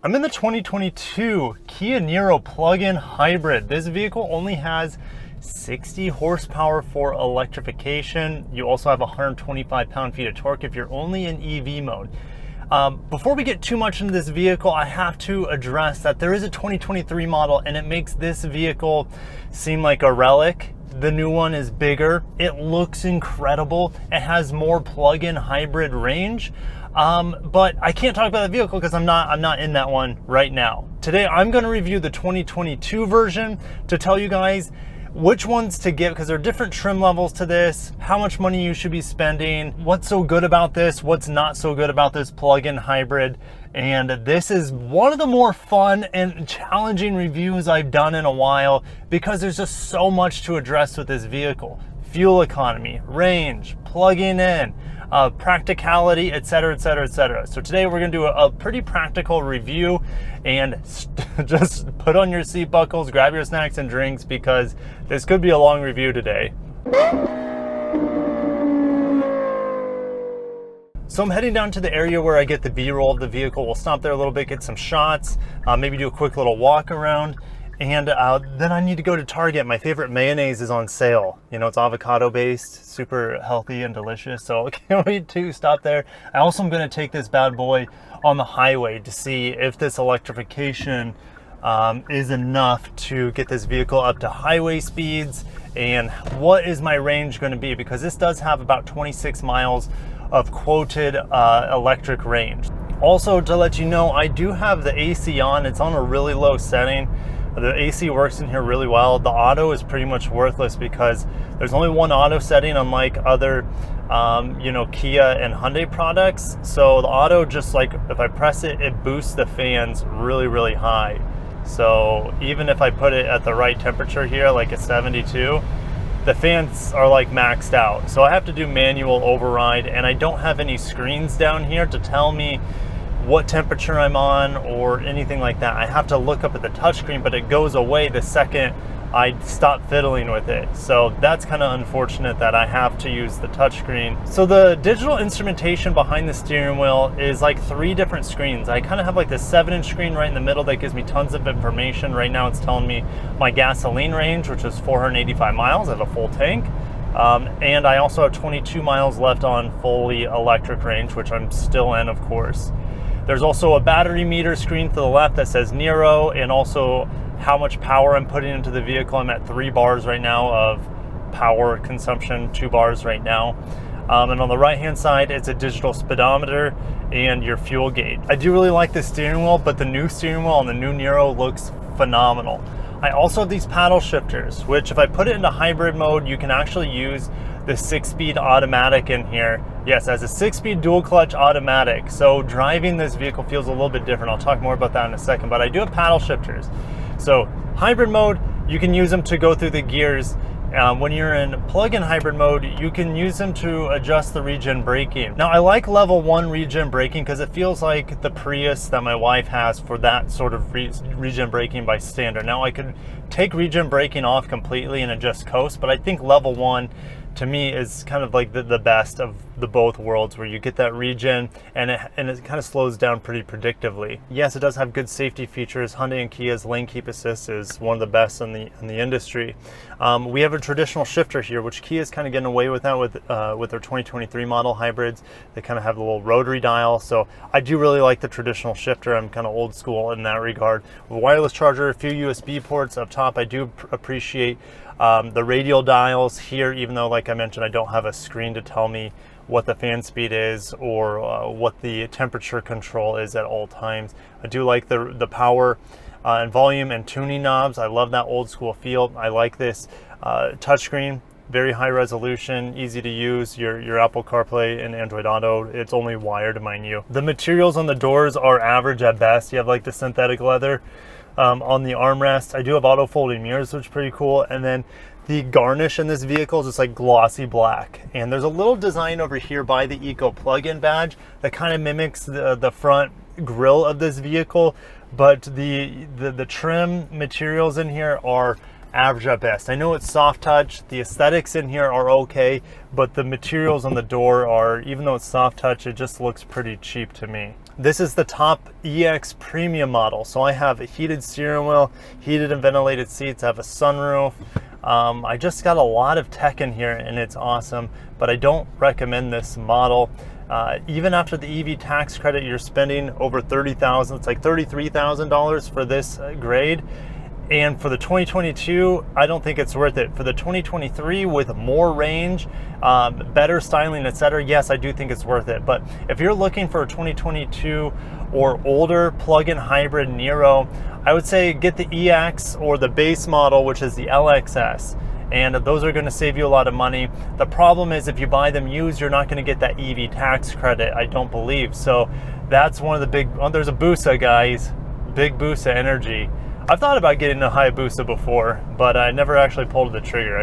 I'm in the 2022 Kia Niro plug-in hybrid. This vehicle only has 60 horsepower for electrification. You also have 125 pound-feet of torque if you're only in EV mode. Before we get too much into this vehicle, I have to address that there is a 2023 model and it makes this vehicle seem like a relic. The new one is bigger. It looks incredible. It has more plug-in hybrid range. But I can't talk about the vehicle because I'm not in that one right now. Today I'm going to review the 2022 version to tell you guys which ones to get, because there are different trim levels to this, how much money you should be spending, what's so good about this, what's not so good about this plug-in hybrid. And this is one of the more fun and challenging reviews I've done in a while because there's just so much to address with this vehicle. Fuel economy, range, plugging in, practicality, etc, etc, etc. So today we're going to do a pretty practical review, and just put on your seat buckles, grab your snacks and drinks, because this could be a long review today. So I'm heading down to the area where I get the B-roll of the vehicle. We'll stop there a little bit, get some shots, maybe do a quick little walk around. And then I need to go to Target. My favorite mayonnaise is on sale. You know, it's avocado based, super healthy and delicious. So I can't wait to stop there. I also am going to take this bad boy on the highway to see if this electrification is enough to get this vehicle up to highway speeds, and what is my range going to be, because this does have about 26 miles of quoted electric range. Also, to let you know, I do have the AC on. It's on a really low setting. The AC works in here really well. The auto is pretty much worthless because there's only one auto setting, unlike other you know, Kia and Hyundai products. So the auto, just like if I press it, it boosts the fans really high. So even if I put it at the right temperature here, like at 72, the fans are like maxed out. So I have to do manual override, and I don't have any screens down here to tell me what temperature I'm on or anything like that. I have to look up at the touchscreen, but it goes away the second I stop fiddling with it. So that's kind of unfortunate that I have to use the touchscreen. So the digital instrumentation behind the steering wheel is like 3 different screens. I kind of have like this 7-inch screen right in the middle that gives me tons of information. Right now it's telling me my gasoline range, which is 485 miles. I have a full tank. And I also have 22 miles left on fully electric range, which I'm still in, of course. There's also a battery meter screen to the left that says Niro, and also how much power I'm putting into the vehicle. I'm at 3 bars right now of power consumption, 2 bars right now. And on the right hand side, it's a digital speedometer and your fuel gauge. I do really like the steering wheel, but the new steering wheel on the new Niro looks phenomenal. I also have these paddle shifters, which if I put it into hybrid mode, you can actually use the 6-speed automatic in here. Yes, as a 6-speed dual clutch automatic. So driving this vehicle feels a little bit different. I'll talk more about that in a second, but I do have paddle shifters. So hybrid mode, you can use them to go through the gears. When you're in plug-in hybrid mode, you can use them to adjust the regen braking. Now, I like level 1 regen braking because it feels like the Prius that my wife has for that sort of regen braking by standard. Now, I could take regen braking off completely and adjust coast, but I think level 1 to me is kind of like the best of the both worlds, where you get that regen and it kind of slows down pretty predictably. Yes, it does have good safety features. Hyundai and Kia's lane keep assist is one of the best in the industry. We have a traditional shifter here, which Kia's kind of getting away with that with their 2023 model hybrids. They kind of have the little rotary dial. So I do really like the traditional shifter. I'm kind of old school in that regard. With a wireless charger, a few USB ports up top. I do appreciate the radial dials here, even though, like I mentioned, I don't have a screen to tell me what the fan speed is or what the temperature control is at all times. I do like the power and volume and tuning knobs. I love that old school feel. I like this touchscreen, very high resolution, easy to use. Your Apple CarPlay and Android Auto, it's only wired, mind you. The materials on the doors are average at best. You have like the synthetic leather on the armrest. I do have auto folding mirrors, which is pretty cool. And then the garnish in this vehicle is just like glossy black. And there's a little design over here by the Eco plug-in badge that kind of mimics the front grille of this vehicle. But the trim materials in here are average at best. I know it's soft touch. The aesthetics in here are okay, but the materials on the door are, even though it's soft touch, it just looks pretty cheap to me. This is the top EX premium model. So I have a heated steering wheel, heated and ventilated seats, I have a sunroof. I just got a lot of tech in here and it's awesome, but I don't recommend this model. Even after the EV tax credit, you're spending over $30,000. It's like $33,000 for this grade. And for the 2022, I don't think it's worth it. For the 2023 with more range, better styling, etc., yes, I do think it's worth it. But if you're looking for a 2022 or older plug-in hybrid Niro, I would say get the EX or the base model, which is the LXS. And those are going to save you a lot of money. The problem is if you buy them used, you're not going to get that EV tax credit, I don't believe. So that's one of the big, oh, there's a Busa, guys, big Busa energy. I've thought about getting a Hayabusa before, but I never actually pulled the trigger.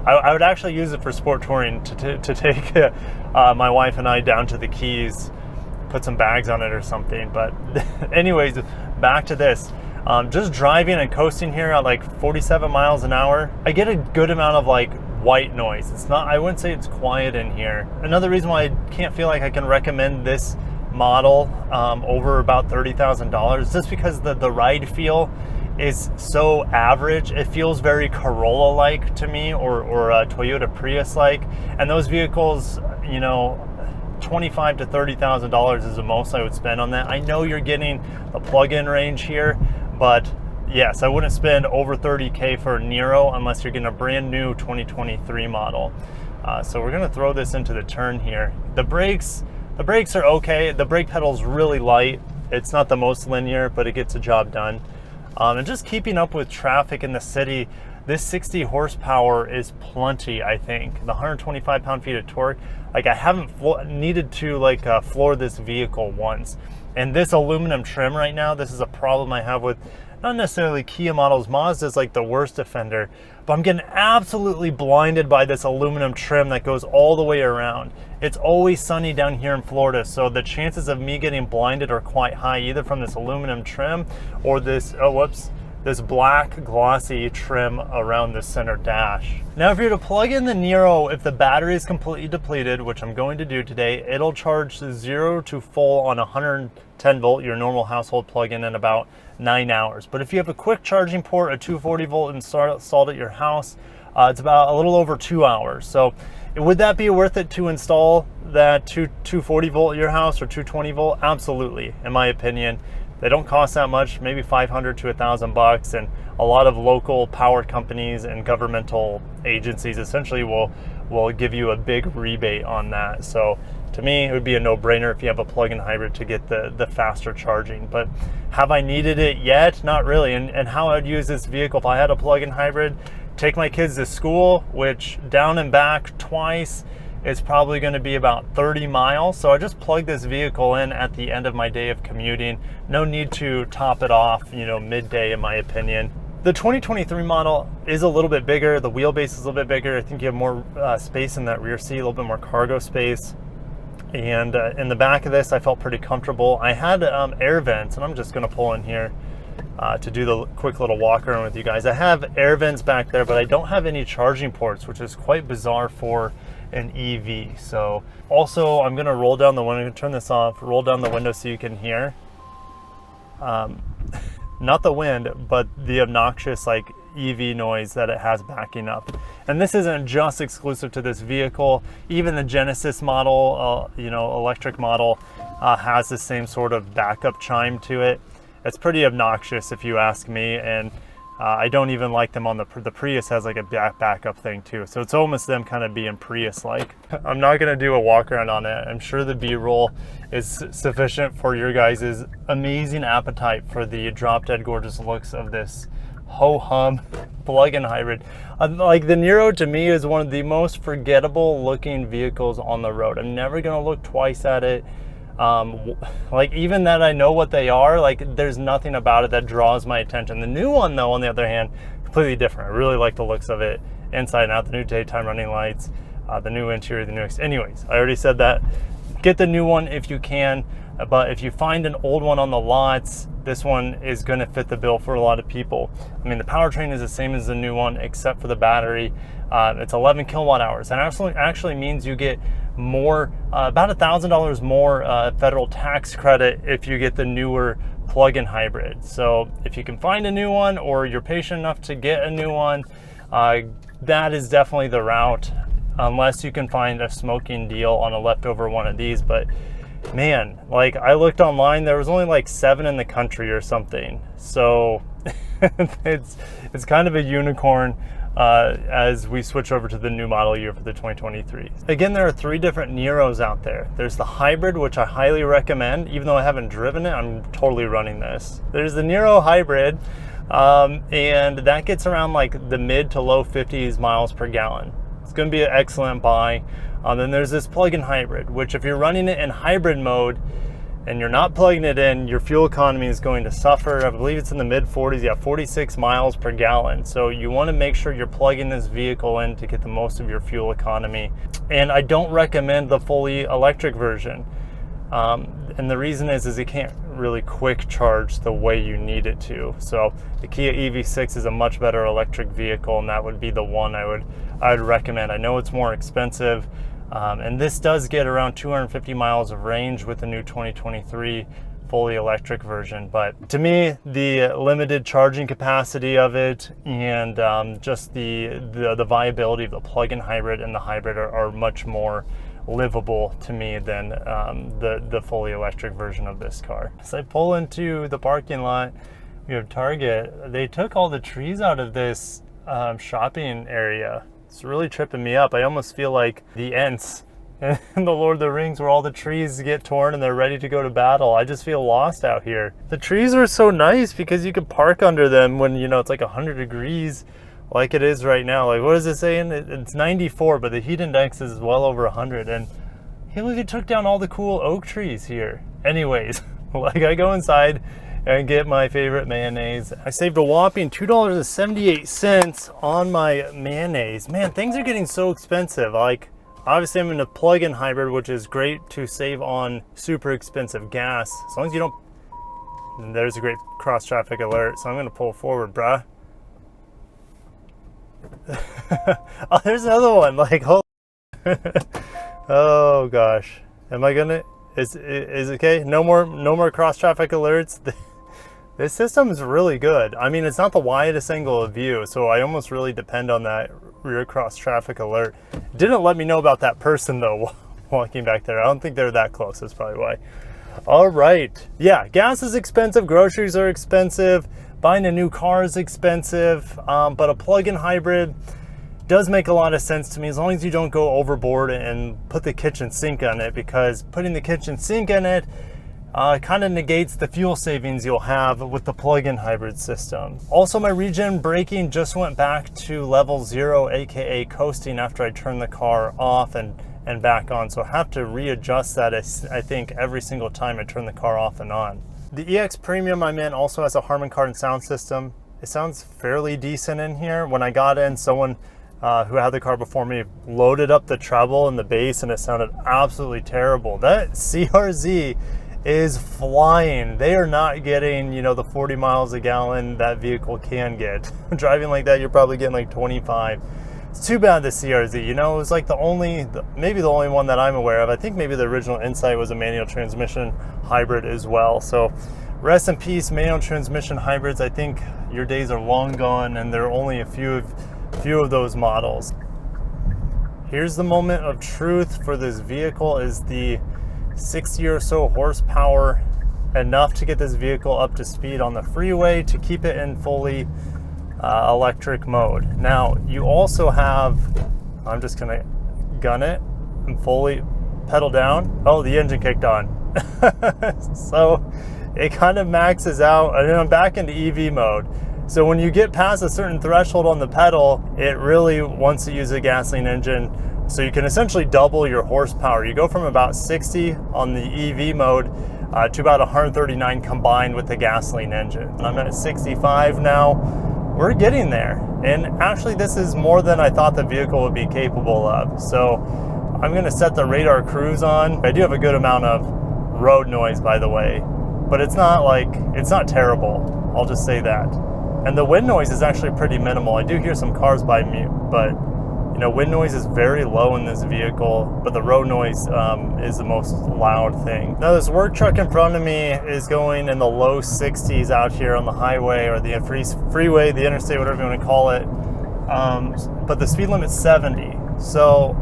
I would actually use it for sport touring to take my wife and I down to the Keys, put some bags on it or something. But anyways, back to this. Just driving and coasting here at like 47 miles an hour, I get a good amount of like white noise. It's not, I wouldn't say it's quiet in here. Another reason why I can't feel like I can recommend this model over about $30,000, just because the ride feel is so average. It feels very Corolla-like to me, or a Toyota Prius-like, and those vehicles, you know, $25,000 to $30,000 is the most I would spend on that. I know you're getting a plug-in range here, but yes, I wouldn't spend over $30K for a Niro unless you're getting a brand new 2023 model. So we're gonna throw this into the turn here. The brakes are okay. The brake pedal's really light. It's not the most linear, but it gets the job done. And just keeping up with traffic in the city, this 60 horsepower is plenty, I think. The 125 pound-feet of torque, like I haven't needed to like floor this vehicle once. And this aluminum trim right now, this is a problem I have with not necessarily Kia models. Mazda's like the worst offender, but I'm getting absolutely blinded by this aluminum trim that goes all the way around. It's always sunny down here in Florida, so the chances of me getting blinded are quite high, either from this aluminum trim or this, oh whoops, this black glossy trim around the center dash. Now if you're to plug in the Niro, if the battery is completely depleted, which I'm going to do today, it'll charge 0 to full on 110 volt, your normal household plug-in, in about 9 hours. But if you have a quick charging port, a 240 volt installed at your house, it's about a little over 2 hours. So would that be worth it to install that 240 volt at your house, or 220 volt? Absolutely, in my opinion. They don't cost that much, maybe $500 to $1,000, and a lot of local power companies and governmental agencies essentially will give you a big rebate on that. So to me, it would be a no-brainer if you have a plug-in hybrid to get the faster charging. But have I needed it yet? Not really. And how I'd use this vehicle if I had a plug-in hybrid: take my kids to school, which down and back twice is probably going to be about 30 miles. So I just plug this vehicle in at the end of my day of commuting. No need to top it off, you know, midday, in my opinion. The 2023 model is a little bit bigger. The wheelbase is a little bit bigger. I think you have more space in that rear seat, a little bit more cargo space. And in the back of this, I felt pretty comfortable. I had air vents, and I'm just going to pull in here to do the quick little walk around with you guys. I have air vents back there, but I don't have any charging ports, which is quite bizarre for an EV. So also, I'm going to roll down the window. I'm going to turn this off, roll down the window so you can hear. Not the wind, but the obnoxious like EV noise that it has backing up. And this isn't just exclusive to this vehicle. Even the Genesis model, you know, electric model, has the same sort of backup chime to it. It's pretty obnoxious if you ask me, and I don't even like them on the Prius. Has like a backup thing too, so it's almost them kind of being Prius-like. I'm not going to do a walk around on it. I'm sure the B-roll is sufficient for your guys' amazing appetite for the drop-dead gorgeous looks of this ho-hum plug-in hybrid. Like the Niro to me is one of the most forgettable looking vehicles on the road. I'm never going to look twice at it. Like even that I know what they are, like there's nothing about it that draws my attention. The new one though, on the other hand, completely different. I really like the looks of it inside and out. The new daytime running lights, the new interior, the new anyways, I already said that. Get the new one if you can, but if you find an old one on the lots, this one is going to fit the bill for a lot of people. I mean, the powertrain is the same as the new one except for the battery. It's 11 kilowatt hours, and actually means you get more, about $1,000 more federal tax credit if you get the newer plug-in hybrid. So if you can find a new one, or you're patient enough to get a new one, that is definitely the route, unless you can find a smoking deal on a leftover one of these. But man, like, I looked online, there was only like 7 in the country or something. So it's kind of a unicorn as we switch over to the new model year for the 2023. Again, there are 3 different Niros out there. There's the hybrid, which I highly recommend. Even though I haven't driven it, I'm totally running this. There's the Niro hybrid, and that gets around like the mid to low 50s miles per gallon. It's going to be an excellent buy. Then there's this plug-in hybrid, which if you're running it in hybrid mode and you're not plugging it in, your fuel economy is going to suffer. I believe it's in the mid 40s, yeah, 46 miles per gallon. So you want to make sure you're plugging this vehicle in to get the most of your fuel economy. And I don't recommend the fully electric version. And the reason is it can't really quick charge the way you need it to. So the Kia EV6 is a much better electric vehicle, and that would be the one I would recommend. I know it's more expensive, and this does get around 250 miles of range with the new 2023 fully electric version. But to me, the limited charging capacity of it and just the viability of the plug-in hybrid and the hybrid are much more livable to me than the fully electric version of this car. As I pull into the parking lot, we have Target. They took all the trees out of this shopping area. It's really tripping me up. I almost feel like the Ents in the Lord of the Rings, where all the trees get torn and they're ready to go to battle. I just feel lost out here. The trees are so nice because you can park under them when, you know, it's like 100 degrees like it is right now. Like, what is it saying? It's 94, but the heat index is well over 100. And hey, look, it took down all the cool oak trees here. Anyways, like, I go inside and get my favorite mayonnaise. I saved a whopping $2.78 on my mayonnaise. Man, things are getting so expensive. Like, obviously I'm in a plug-in hybrid, which is great to save on super expensive gas. As long as you don't... There's a great cross-traffic alert, so I'm gonna pull forward, bruh. Oh, there's another one. Like, hold. Oh gosh, am I gonna? Is okay? No more cross traffic alerts. This system is really good. I mean, it's not the widest angle of view, so I almost really depend on that rear cross traffic alert. It didn't let me know about that person though walking back there. I don't think they're that close. That's probably why. All right, yeah, gas is expensive. Groceries are expensive. Buying a new car is expensive, but a plug-in hybrid does make a lot of sense to me, as long as you don't go overboard and put the kitchen sink on it, because putting the kitchen sink in it kind of negates the fuel savings you'll have with the plug-in hybrid system. Also, my regen braking just went back to level 0, aka coasting, after I turned the car off and back on. So I have to readjust that, I think, every single time I turn the car off and on. The EX Premium I'm in also has a Harman Kardon sound system. It sounds fairly decent in here. When I got in, someone who had the car before me loaded up the treble and the bass, and it sounded absolutely terrible. That CRZ is flying. They are not getting, you know, the 40 miles a gallon that vehicle can get. Driving like that, you're probably getting like 25. It's too bad the CRZ, you know, it was like maybe the only one that I'm aware of. I think maybe the original Insight was a manual transmission hybrid as well. So rest in peace, manual transmission hybrids. I think your days are long gone, and there are only a few of those models. Here's the moment of truth for this vehicle: is the 60 or so horsepower enough to get this vehicle up to speed on the freeway to keep it in fully electric mode. Now you also have, I'm just gonna gun it and fully pedal down. Oh, the engine kicked on. So it kind of maxes out, and then I'm back into EV mode. So when you get past a certain threshold on the pedal, it really wants to use a gasoline engine. So you can essentially double your horsepower. You go from about 60 on the EV mode to about 139 combined with the gasoline engine. And I'm at 65 now. We're getting there. And actually, this is more than I thought the vehicle would be capable of. So I'm gonna set the radar cruise on. I do have a good amount of road noise, by the way, but it's not terrible. I'll just say that. And the wind noise is actually pretty minimal. I do hear some cars by me, but You know, wind noise is very low in this vehicle, but the road noise is the most loud thing. Now this work truck in front of me is going in the low 60s out here on the highway, or the freeway, the interstate, whatever you want to call it. But the speed limit's 70. So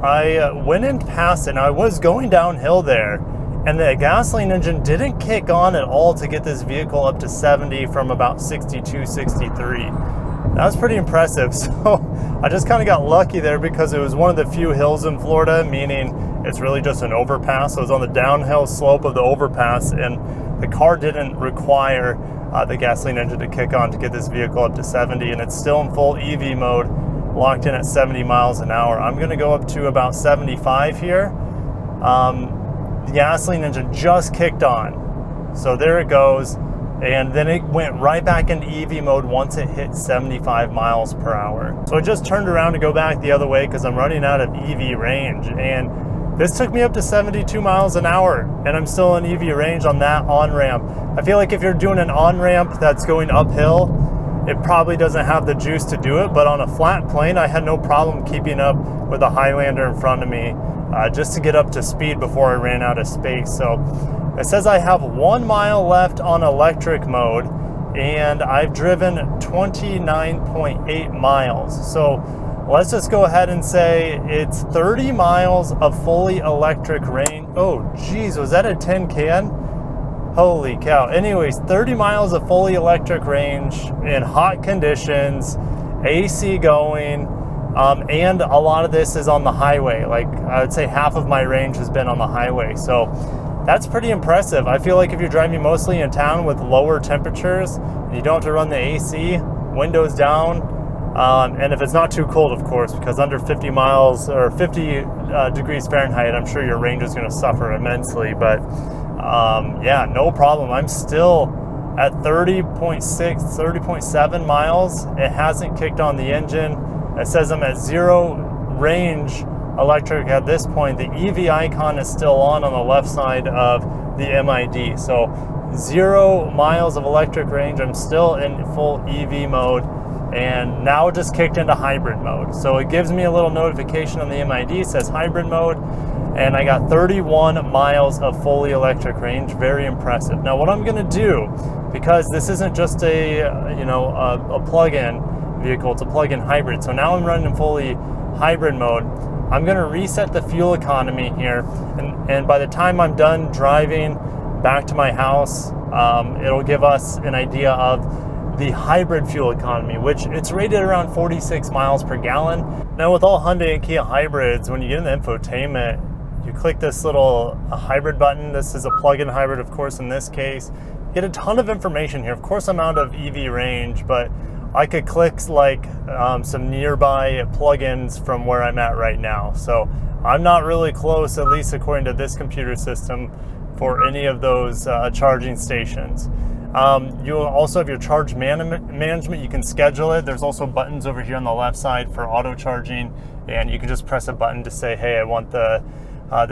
I went in past it, and I was going downhill there, and the gasoline engine didn't kick on at all to get this vehicle up to 70 from about 62, 63. That was pretty impressive. So I just kind of got lucky there because it was one of the few hills in Florida, meaning it's really just an overpass. So it was on the downhill slope of the overpass, and the car didn't require the gasoline engine to kick on to get this vehicle up to 70, and it's still in full EV mode, locked in at 70 miles an hour. I'm gonna go up to about 75 here. The gasoline engine just kicked on. So there it goes. And then it went right back into EV mode once it hit 75 miles per hour. So I just turned around to go back the other way because I'm running out of EV range. And this took me up to 72 miles an hour, and I'm still in EV range on that on-ramp. I feel like if you're doing an on-ramp that's going uphill, it probably doesn't have the juice to do it, but on a flat plane, I had no problem keeping up with the Highlander in front of me just to get up to speed before I ran out of space. So it says I have 1 mile left on electric mode, and I've driven 29.8 miles. So let's just go ahead and say it's 30 miles of fully electric range. Oh, geez, was that a tin can? Holy cow. Anyways, 30 miles of fully electric range in hot conditions, AC going, and a lot of this is on the highway. Like, I would say half of my range has been on the highway. So that's pretty impressive. I feel like if you're driving mostly in town with lower temperatures, and you don't have to run the AC, windows down, and if it's not too cold, of course, because under 50 miles or 50 degrees Fahrenheit, I'm sure your range is going to suffer immensely. But yeah, no problem. I'm still at 30.6, 30.7 miles. It hasn't kicked on the engine. It says I'm at 0 range electric at this point. The EV icon is still on the left side of the MID. So 0 miles of electric range. I'm still in full EV mode, and now it just kicked into hybrid mode. So it gives me a little notification on the MID, it says hybrid mode, and I got 31 miles of fully electric range. Very impressive. Now what I'm gonna do, because this isn't just a a plug-in vehicle, it's a plug-in hybrid. So now I'm running in fully hybrid mode. I'm gonna reset the fuel economy here, and by the time I'm done driving back to my house, it'll give us an idea of the hybrid fuel economy, which it's rated around 46 miles per gallon. Now with all Hyundai and Kia hybrids, when you get in the infotainment, you click this little hybrid button. This is a plug-in hybrid, of course, in this case. You get a ton of information here. Of course, I'm out of EV range, but I could click like some nearby plugins from where I'm at right now. So I'm not really close, at least according to this computer system, for any of those charging stations. You also have your charge management. You can schedule it. There's also buttons over here on the left side for auto charging, and you can just press a button to say, hey, I want the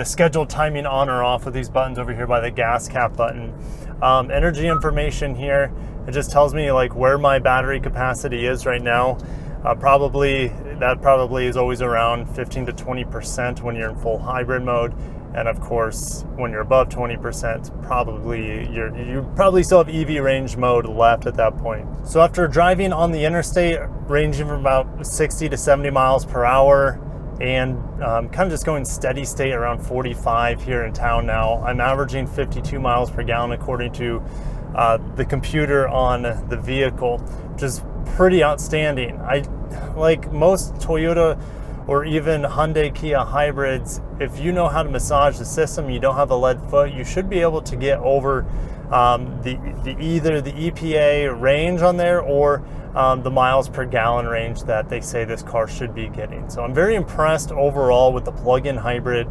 scheduled timing on or off with these buttons over here by the gas cap button. Energy information here. It just tells me like where my battery capacity is right now. That probably is always around 15 to 20% when you're in full hybrid mode. And of course, when you're above 20%, probably you probably still have EV range mode left at that point. So after driving on the interstate, ranging from about 60 to 70 miles per hour, and kind of just going steady state around 45 here in town now, I'm averaging 52 miles per gallon according to the computer on the vehicle, which is pretty outstanding. Like most Toyota or even Hyundai Kia hybrids, if you know how to massage the system, you don't have a lead foot, you should be able to get over either the EPA range on there or the miles per gallon range that they say this car should be getting. So I'm very impressed overall with the plug-in hybrid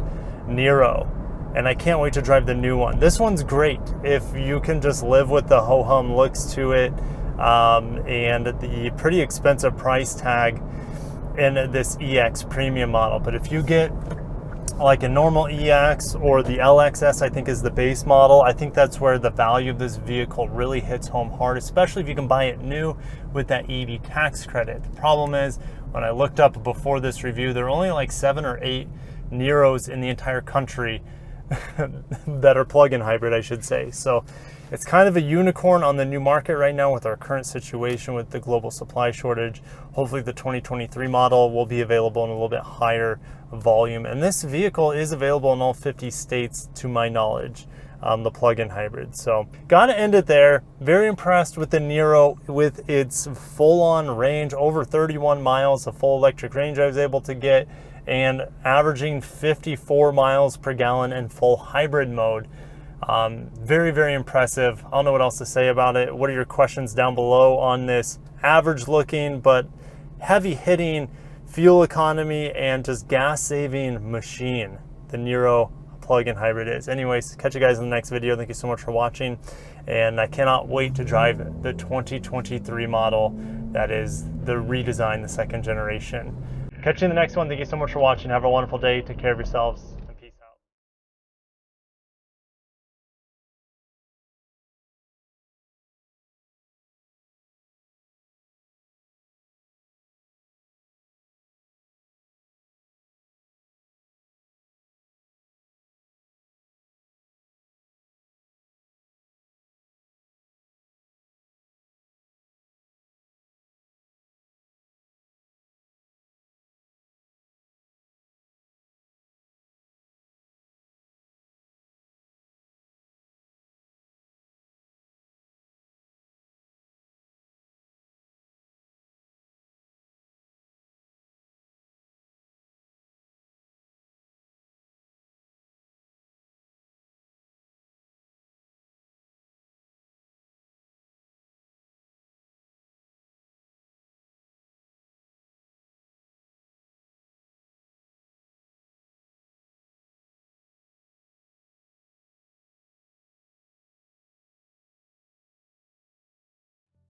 Niro, and I can't wait to drive the new one. This one's great if you can just live with the ho-hum looks to it and the pretty expensive price tag in this EX premium model. But if you get like a normal EX or the LXS, I think is the base model, I think that's where the value of this vehicle really hits home hard, especially if you can buy it new with that EV tax credit. The problem is When I looked up before this review, there are only like 7 or 8 Niros in the entire country that are plug-in hybrid, I should say. So it's kind of a unicorn on the new market right now with our current situation with the global supply shortage. Hopefully the 2023 model will be available in a little bit higher volume. And this vehicle is available in all 50 states to my knowledge, the plug-in hybrid. So gotta end it there. Very impressed with the Niro with its full-on range, over 31 miles of full electric range I was able to get, and averaging 54 miles per gallon in full hybrid mode. Very, very impressive. I don't know what else to say about it. What are your questions down below on this average looking but heavy hitting fuel economy and just gas saving machine the Niro plug-in hybrid is? Anyways, catch you guys in the next video. Thank you so much for watching, and I cannot wait to drive the 2023 model that is the redesign, the second generation. Catch you in the next one. Thank you so much for watching. Have a wonderful day. Take care of yourselves.